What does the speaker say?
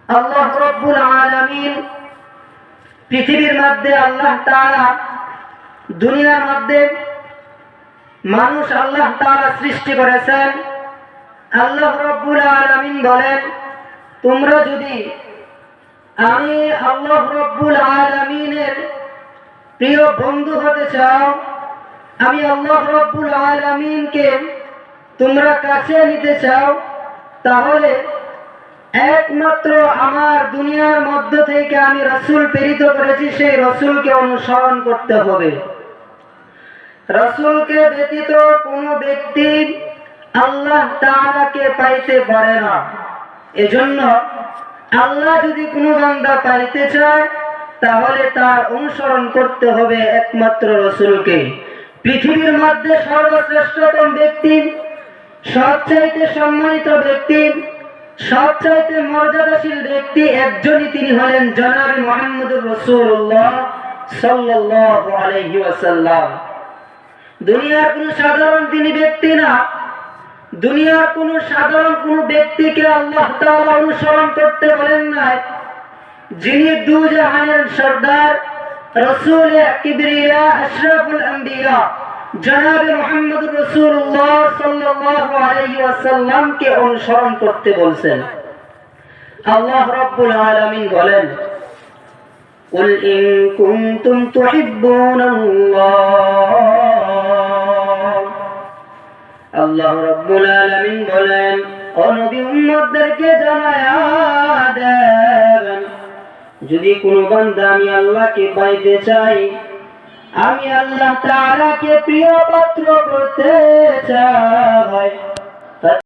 আল্লাহ রাব্বুল আলামিন পৃথিবীর মধ্যে আল্লাহ তাআলা দুনিয়ার মধ্যে মানুষ আল্লাহ তাআলা সৃষ্টি করেছেন। আল্লাহ রাব্বুল আলামিন বলেন, তোমরা যদি আমি আল্লাহ রাব্বুল আলামিনের প্রিয় বন্ধু হতে চাও, আমি আল্লাহ রাব্বুল আলামিনকে তোমরা কাছে নিতে চাও, তাহলে একমাত্র আমার দুনিয়ার মধ্য থেকে আমি রাসূল প্রেরিত করেছি, সেই রাসূলকে অনুসরণ করতে হবে। রাসূলকে ব্যতীত কোনো ব্যক্তি আল্লাহ তাআলাকে পাইতে পারে না। এজন্য আল্লাহ যদি কোনো বান্দা পাইতে চায়, তাহলে তার অনুসরণ করতে হবে একমাত্র রাসূলকে। পৃথিবীর মধ্যে সর্বশ্রেষ্ঠতম ব্যক্তি, সবচাইতে সম্মানিত ব্যক্তি, সবচাইতে মর্যাদাশীল ব্যক্তি একজনই, তিনি হলেন জনাবে মুহাম্মদুর রাসূলুল্লাহ সাল্লাল্লাহু আলাইহি ওয়াসাল্লাম। দুনিয়ার কোনো সাধারণ তিনি ব্যক্তি না। দুনিয়ার কোনো সাধারণ কোনো ব্যক্তিকে আল্লাহ তাআলা অনুসরণ করতে বলেন নাই। যিনি দু জাহানের সরদার, রাসূল কিবরিয়া, আশরাফুল আম্বিয়া জনাবে মুহাম্মদুর রাসূলুল্লাহ সাল্লাল্লাহু আলাইহি ওয়াসাল্লামকে অনুসরণ করতে বলছেন। আল্লাহ রাব্বুল আলামিন বলেন, কুল ইন কুনতুম তুহিব্বুনাল্লাহ। আল্লাহ রাব্বুল আলামিন বলেন, ও নবী উম্মতদেরকে জানায়া দেন, যদি কোনো বান্দা আমি আল্লাহকে পাইতে চাই, আমি আল্লাহ তাআলাকে প্রিয় পাত্র করতে চাই,